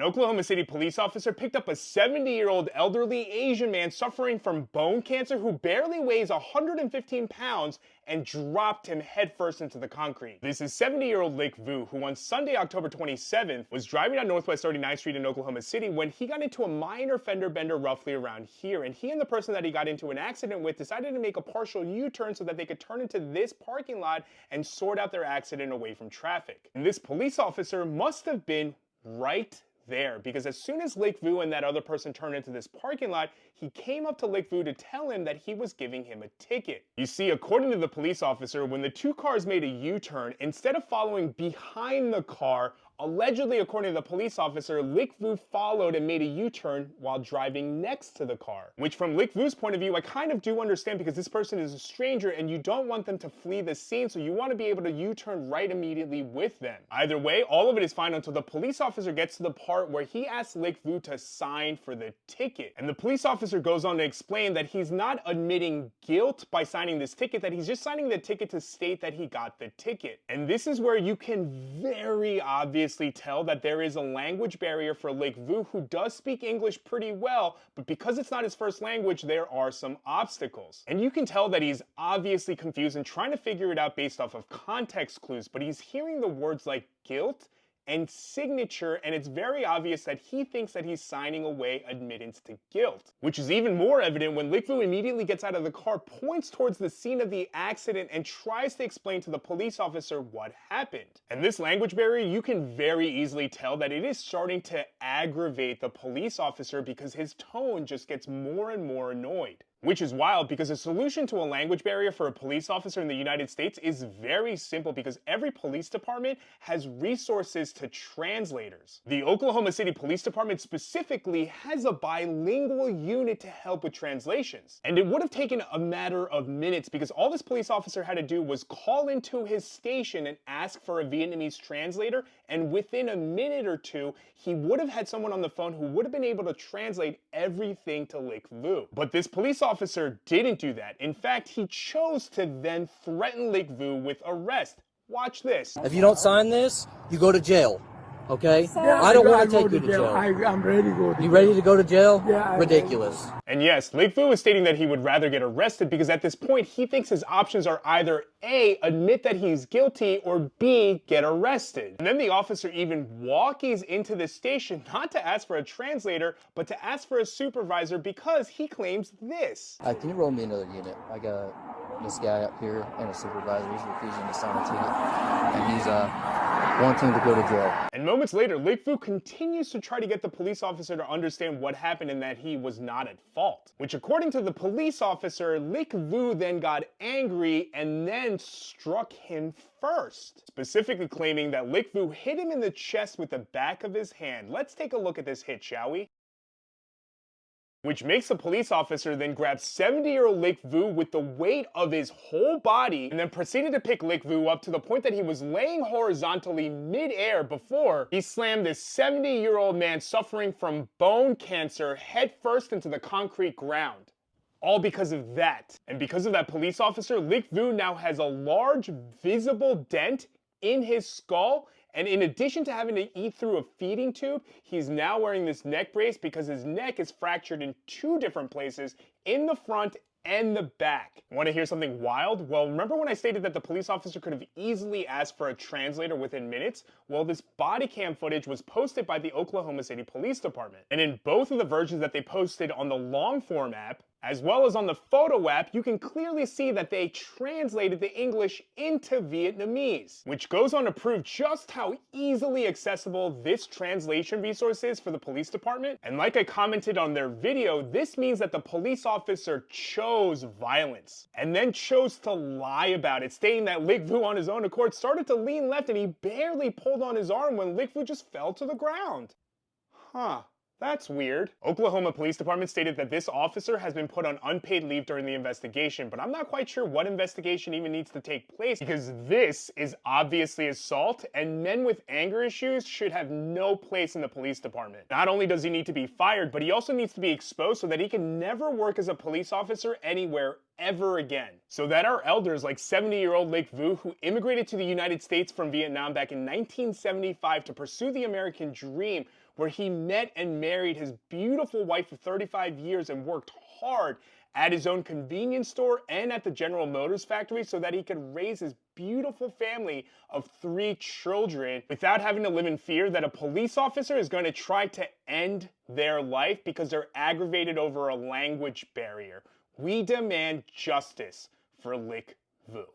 An Oklahoma City police officer picked up a 70-year-old elderly Asian man suffering from bone cancer who barely weighs 115 pounds and dropped him headfirst into the concrete. This is 70-year-old Lich Vu, who on Sunday, October 27th, was driving on Northwest 39th Street in Oklahoma City when he got into a minor fender bender roughly around here, and he and the person that he got into an accident with decided to make a partial U-turn so that they could turn into this parking lot and sort out their accident away from traffic. And this police officer must have been right there, because as soon as Lich Vu and that other person turned into this parking lot, he came up to Lich Vu to tell him that he was giving him a ticket. You see, according to the police officer, when the two cars made a U-turn, instead of following behind the car, allegedly, according to the police officer, Lich Vu followed and made a U-turn while driving next to the car. Which from Lich Vu's point of view, I kind of do understand, because this person is a stranger and you don't want them to flee the scene, so you want to be able to U-turn right immediately with them. Either way, all of it is fine until the police officer gets to the part where he asks Lich Vu to sign for the ticket. And the police officer goes on to explain that he's not admitting guilt by signing this ticket, that he's just signing the ticket to state that he got the ticket. And this is where you can very obviously tell that there is a language barrier for Lich Vu, who does speak English pretty well, but because it's not his first language, there are some obstacles. And you can tell that he's obviously confused and trying to figure it out based off of context clues, but he's hearing the words like guilt and signature, and it's very obvious that he thinks that he's signing away admittance to guilt. Which is even more evident when Lich Vu immediately gets out of the car, points towards the scene of the accident, and tries to explain to the police officer what happened. And this language barrier, you can very easily tell that it is starting to aggravate the police officer, because his tone just gets more and more annoyed. Which is wild, because a solution to a language barrier for a police officer in the United States is very simple, because every police department has resources to translators. The Oklahoma City Police Department specifically has a bilingual unit to help with translations. And it would have taken a matter of minutes, because all this police officer had to do was call into his station and ask for a Vietnamese translator, and within a minute or two, he would have had someone on the phone who would have been able to translate everything to Lich Vu. But this police officer didn't do that. In fact, he chose to then threaten Lich Vu with arrest. Watch this. If you don't sign this, you go to jail. Okay? Yeah, I don't want to take you to jail. I'm ready to go to jail. You ready to go to jail? Yeah. Ridiculous. And yes, Lich Vu is stating that he would rather get arrested, because at this point he thinks his options are either A, admit that he's guilty, or B, get arrested. And then the officer even walkies into the station not to ask for a translator, but to ask for a supervisor, because he claims this. Can you roll me another unit? I got this guy up here and a supervisor. He's refusing to sign a ticket, and he's wanting to go to jail. And moments later, Lich Vu continues to try to get the police officer to understand what happened and that he was not at fault. Which, according to the police officer, Lich Vu then got angry and then struck him first, specifically claiming that Lich Vu hit him in the chest with the back of his hand. Let's take a look at this hit, shall we? Which makes the police officer then grab 70-year-old Lich Vu with the weight of his whole body, and then proceeded to pick Lich Vu up to the point that he was laying horizontally mid-air before he slammed this 70-year-old man suffering from bone cancer headfirst into the concrete ground. All because of that. And because of that police officer, Lich Vu now has a large visible dent in his skull. And in addition to having to eat through a feeding tube, he's now wearing this neck brace because his neck is fractured in 2 different places, in the front and the back. Want to hear something wild? Well, remember when I stated that the police officer could have easily asked for a translator within minutes? Well, this body cam footage was posted by the Oklahoma City Police Department. And in both of the versions that they posted on the long form app, as well as on the photo app, you can clearly see that they translated the English into Vietnamese, which goes on to prove just how easily accessible this translation resource is for the police department. And like I commented on their video, this means that the police officer chose violence and then chose to lie about it, stating that Lich Vu on his own accord started to lean left and he barely pulled on his arm when Lich Vu just fell to the ground. Huh. That's weird. Oklahoma Police Department stated that this officer has been put on unpaid leave during the investigation, but I'm not quite sure what investigation even needs to take place, because this is obviously assault, and men with anger issues should have no place in the police department. Not only does he need to be fired, but he also needs to be exposed so that he can never work as a police officer anywhere ever again. So that our elders like 70-year-old Lich Vu, who immigrated to the United States from Vietnam back in 1975 to pursue the American dream, where he met and married his beautiful wife of 35 years and worked hard at his own convenience store and at the General Motors factory so that he could raise his beautiful family of 3 children without having to live in fear that a police officer is going to try to end their life because they're aggravated over a language barrier. We demand justice for Lich Vu.